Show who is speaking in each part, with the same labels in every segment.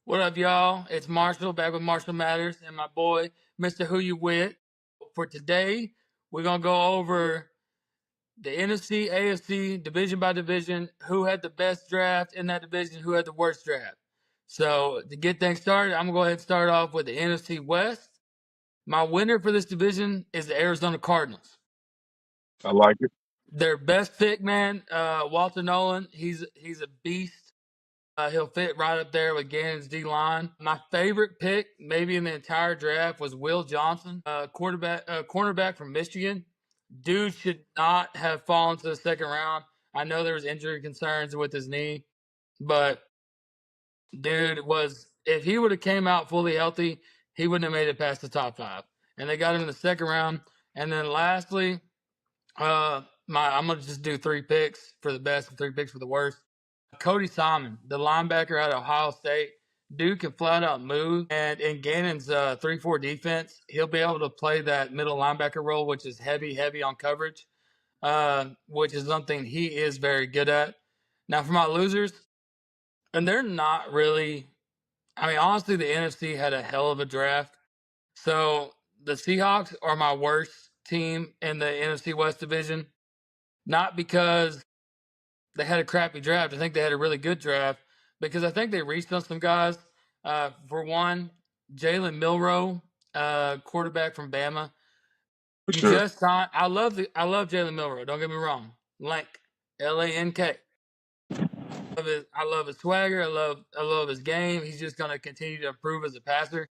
Speaker 1: What up, y'all? It's Marshall back with Marshall.Matters and my boy, Mr. Who You With. For today, we're going to go over the NFC, AFC, division by division, who had the best draft in that division, who had the worst draft. So, to get things started, I'm going to go ahead and start off with the NFC West. My winner for this division is the Arizona Cardinals.
Speaker 2: I like it.
Speaker 1: Their best pick, man, Walter Nolan. He's a beast. He'll fit right up there with Gannon's D line. My favorite pick, maybe in the entire draft, was Will Johnson, cornerback from Michigan. Dude should not have fallen to the second round. I know there was injury concerns with his knee, but dude if he would have came out fully healthy, he wouldn't have made it past the top 5. And they got him in the second round. And then lastly, I'm gonna just do 3 picks for the best and 3 picks for the worst. Cody Simon, the linebacker out of Ohio State. Dude can flat out move, and in Gannon's 3-4 defense, he'll be able to play that middle linebacker role, which is heavy on coverage, which is something he is very good at. Now, for my losers, and they're not really. I mean, honestly, the NFC had a hell of a draft. So the Seahawks are my worst team in the NFC West division, not because they had a crappy draft. I think they had a really good draft because I think they reached on some guys. For one, Jalen Milroe, quarterback from Bama.
Speaker 2: For
Speaker 1: He
Speaker 2: sure.
Speaker 1: just signed. I love Jalen Milroe. Don't get me wrong. Lank, Lank. I love his swagger. I love his game. He's just going to continue to improve as a passer.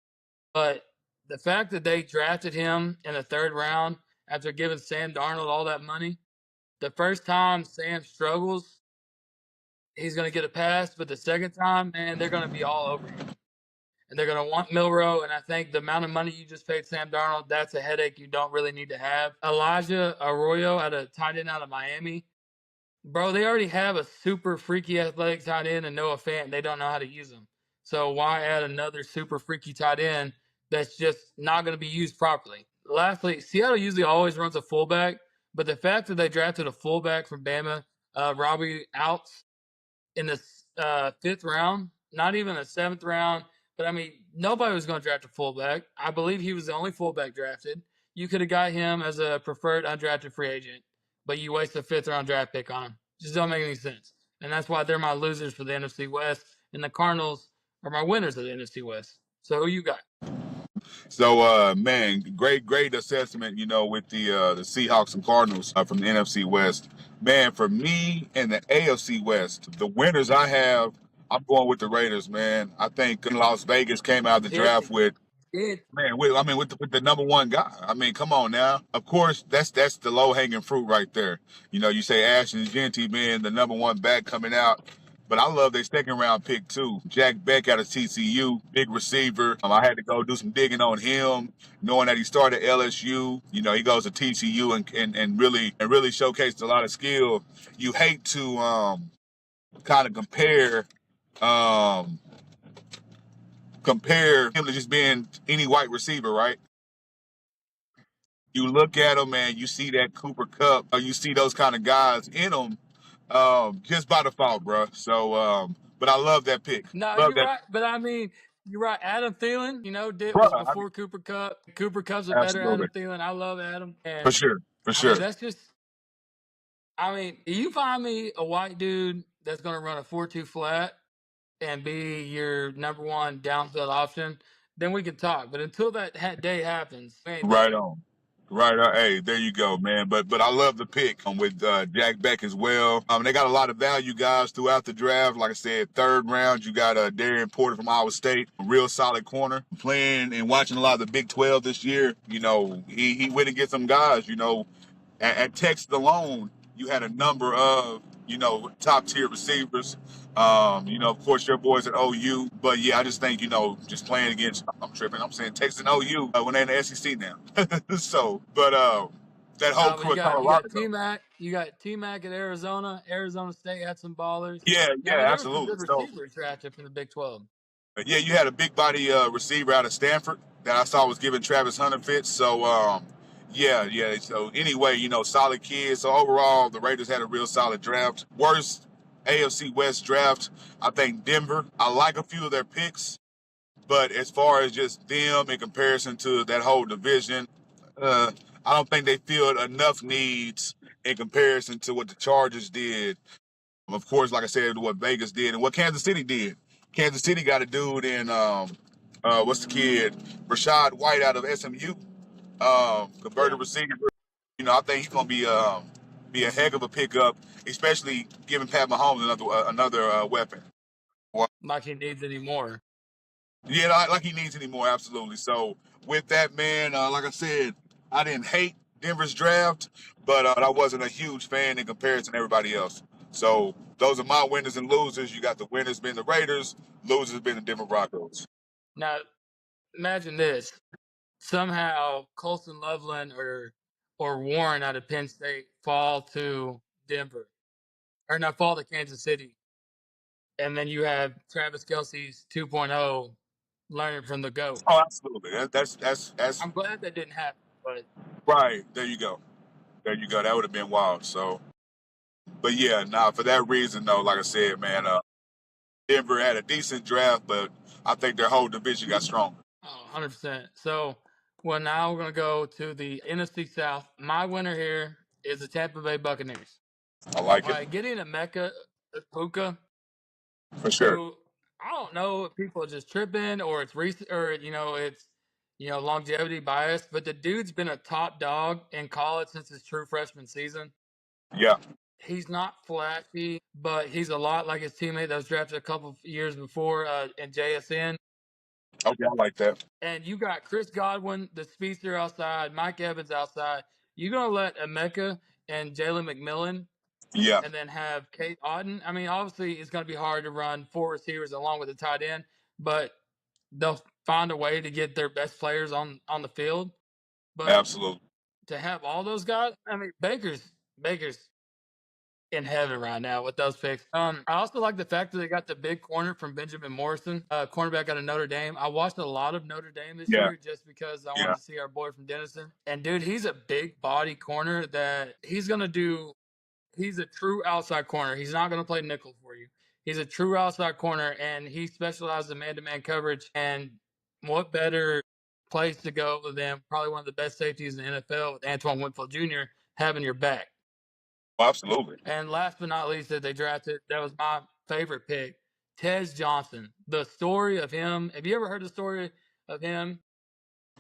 Speaker 1: But the fact that they drafted him in the 3rd round after giving Sam Darnold all that money, the first time Sam struggles, he's going to get a pass, but the second time, man, they're going to be all over him. And they're going to want Milroe, and I think the amount of money you just paid Sam Darnold, that's a headache you don't really need to have. Elijah Arroyo, tight end out of Miami. Bro, they already have a super freaky athletic tight end and Noah Fant. They don't know how to use him. So why add another super freaky tight end that's just not going to be used properly? Lastly, Seattle usually always runs a fullback, but the fact that they drafted a fullback from Bama, Robbie Outs, in the 5th round, not even the 7th round. But I mean, nobody was going to draft a fullback. I believe he was the only fullback drafted. You could have got him as a preferred undrafted free agent, but you wasted a 5th round draft pick on him. Just don't make any sense. And that's why they're my losers for the NFC West, and the Cardinals are my winners of the NFC West. So who you got?
Speaker 2: So, man, great assessment. With the Seahawks and Cardinals from the NFC West. Man, for me and the AFC West, the winners I have, I'm going with the Raiders. Man, I think Las Vegas came out of the draft with. Man, with the number one guy. I mean, come on now. Of course, that's the low hanging fruit right there. You say Ashton Genty being the number one back coming out, but I love their 2nd round pick too. Jack Beck out of TCU, big receiver. I had to go do some digging on him, knowing that he started at LSU. He goes to TCU and really showcased a lot of skill. You hate to kind of compare him to just being any white receiver, right? You look at him and you see that Cooper Cup, or you see those kind of guys in him, just by default, bro. So, but I love that pick.
Speaker 1: No,
Speaker 2: Love
Speaker 1: you're
Speaker 2: that,
Speaker 1: right. But I mean, you're right. Adam Thielen,
Speaker 2: bro.
Speaker 1: was before Cooper Cup. Cooper Cup's a better
Speaker 2: Absolutely,
Speaker 1: Adam Thielen. I love Adam.
Speaker 2: for
Speaker 1: And
Speaker 2: sure, for
Speaker 1: I mean,
Speaker 2: sure.
Speaker 1: that's just, I mean, you find me a white dude that's going to run a 4-2 flat and be your number one downfield option, then we can talk. But until that day happens, we ain't
Speaker 2: Right
Speaker 1: there.
Speaker 2: on. Right on. Hey, there you go, man. But I love the pick with Jack Beck as well. They got a lot of value guys throughout the draft. Like I said, 3rd round, you got Darian Porter from Iowa State, a real solid corner. Playing and watching a lot of the Big 12 this year. He went and get some guys. At Texas alone, you had a number of top tier receivers. Of course, your boys at OU, but yeah, I just think just playing against. I'm tripping. I'm saying Texas and OU when they're in the SEC now. So, but that whole
Speaker 1: No, but
Speaker 2: crew at
Speaker 1: you got
Speaker 2: Colorado, though.
Speaker 1: T-Mac. You got T-Mac at Arizona. Arizona State had some ballers.
Speaker 2: Yeah,
Speaker 1: I
Speaker 2: yeah,
Speaker 1: mean, there were some
Speaker 2: absolutely.
Speaker 1: good
Speaker 2: So,
Speaker 1: receivers drafted from the Big 12.
Speaker 2: but yeah, you had a big body receiver out of Stanford that I saw was giving Travis Hunter fits. So, yeah. So anyway, solid kids. So overall, the Raiders had a real solid draft. Worst AFC West draft, I think Denver. I like a few of their picks. But as far as just them in comparison to that whole division, uh, I don't think they filled enough needs in comparison to what the Chargers did. Of course, like I said, what Vegas did and what Kansas City did. Kansas City got a dude in what's the kid, Rashad White out of SMU,
Speaker 1: Yeah,
Speaker 2: converted receiver. You know, I think he's gonna be a heck of a pickup, especially giving Pat Mahomes another weapon. Well,
Speaker 1: like he needs anymore.
Speaker 2: yeah, like he needs anymore, absolutely. So with that, man, like I said, I didn't hate Denver's draft, but I wasn't a huge fan in comparison to everybody else. So those are my winners and losers. You got the winners being the Raiders, losers being the Denver Broncos.
Speaker 1: Now, imagine this: somehow Colson Loveland or Warren out of Penn State fall to Denver, or not fall to Kansas City, and then you have Travis Kelsey's 2.0 learning from the GOAT.
Speaker 2: Oh, absolutely. That's
Speaker 1: I'm glad that didn't happen, but
Speaker 2: right. There you go. There you go. That would have been wild. So, but yeah, nah. For that reason, though, like I said, man, Denver had a decent draft, but I think their whole division got stronger.
Speaker 1: oh, 100%. So, well, now we're going to go to the NFC South. My winner here is the Tampa Bay Buccaneers.
Speaker 2: I like it
Speaker 1: Getting a Mecca Puka,
Speaker 2: for sure.
Speaker 1: who I don't know if people are just tripping or it's recent or it's longevity bias, but the dude's been a top dog in college since his true freshman season.
Speaker 2: Yeah.
Speaker 1: He's not flashy, but he's a lot like his teammate that was drafted a couple of years before in JSN.
Speaker 2: Okay, I like that.
Speaker 1: And you got Chris Godwin, the speedster outside, Mike Evans outside. You're gonna let Emeka and Jalen McMillan,
Speaker 2: Yeah,
Speaker 1: and then have Kate Otten. I mean, obviously it's gonna be hard to run four receivers along with the tight end, but they'll find a way to get their best players on the field. But
Speaker 2: absolutely.
Speaker 1: to have all those guys, I mean, Baker's in heaven right now with those picks. I also like the fact that they got the big corner from Benjamin Morrison, cornerback out of Notre Dame. I watched a lot of Notre Dame this
Speaker 2: Yeah,
Speaker 1: year just because I
Speaker 2: yeah,
Speaker 1: wanted to see our boy from Denison. And dude, he's a big body corner that he's gonna do. He's a true outside corner. He's not gonna play nickel for you. He's a true outside corner, and he specializes in man-to-man coverage. And what better place to go than probably one of the best safeties in the NFL with Antoine Winfield Jr. having your back.
Speaker 2: absolutely.
Speaker 1: And last but not least, that they drafted, that was my favorite pick, Tez Johnson. The story of him. Have you ever heard the story of him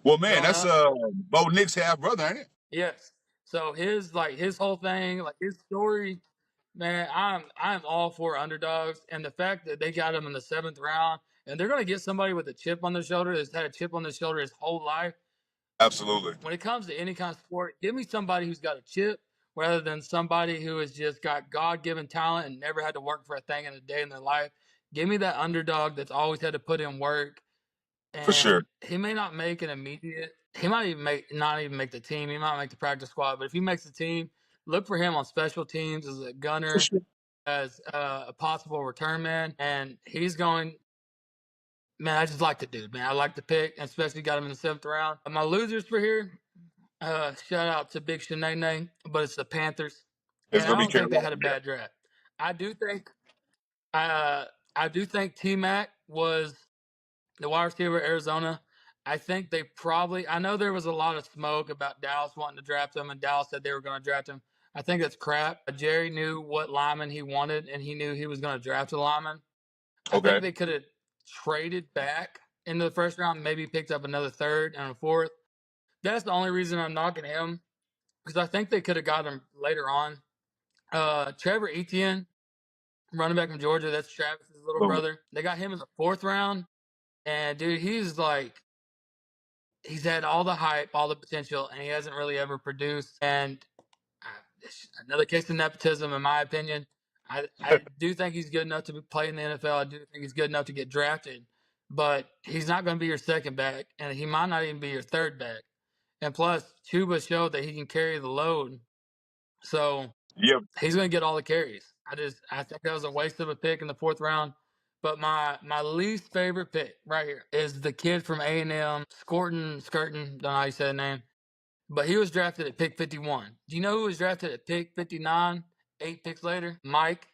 Speaker 2: Well, man,
Speaker 1: growing
Speaker 2: that's
Speaker 1: up?
Speaker 2: Bo Nick's half brother, ain't it?
Speaker 1: Yes. So his whole thing, like his story, man, I'm all for underdogs, and the fact that they got him in the 7th round, and they're gonna get somebody with a chip on their shoulder that's had a chip on their shoulder his whole life.
Speaker 2: Absolutely,
Speaker 1: When it comes to any kind of sport, give me somebody who's got a chip rather than somebody who has just got God given talent and never had to work for a thing in a day in their life. Give me that underdog that's always had to put in work.
Speaker 2: for sure.
Speaker 1: And he may not make an immediate, he might even not even make the team. He might make the practice squad, but if he makes the team, look for him on special teams as a
Speaker 2: For
Speaker 1: gunner,
Speaker 2: sure.
Speaker 1: as a possible return man. And he's going, man, I just like the dude, man. I like the pick, especially got him in the 7th round. My losers for here, shout out to Big Shanae, but it's the Panthers,
Speaker 2: It's
Speaker 1: and I
Speaker 2: gonna be
Speaker 1: don't think they
Speaker 2: Carolina.
Speaker 1: had a
Speaker 2: Yeah.
Speaker 1: bad draft. I do think, uh, I do think T Mac was the wide receiver at Arizona. I think they probably. I know there was a lot of smoke about Dallas wanting to draft him, and Dallas said they were going to draft him. I think that's crap. Jerry knew what lineman he wanted, and he knew he was going to draft a lineman. I think
Speaker 2: Okay.
Speaker 1: they could have traded back in the first round, maybe picked up another third and a fourth. That's the only reason I'm knocking him because I think they could have got him later on. Trevor Etienne, running back from Georgia, that's Travis's little
Speaker 2: Absolutely.
Speaker 1: brother. They got him in the 4th round, and dude, he's had all the hype, all the potential, and he hasn't really ever produced. And it's another case of nepotism, in my opinion. I do think he's good enough to play in the NFL. I do think he's good enough to get drafted, but he's not going to be your second back, and he might not even be your third back. And plus, Chuba showed that he can carry the load. So
Speaker 2: Yep.
Speaker 1: he's going to get all the carries. I think that was a waste of a pick in the 4th round. But my least favorite pick right here is the kid from A&M, Skirton, don't know how you say the name, but he was drafted at pick 51. Do you know who was drafted at pick 59? 8 picks later, Mike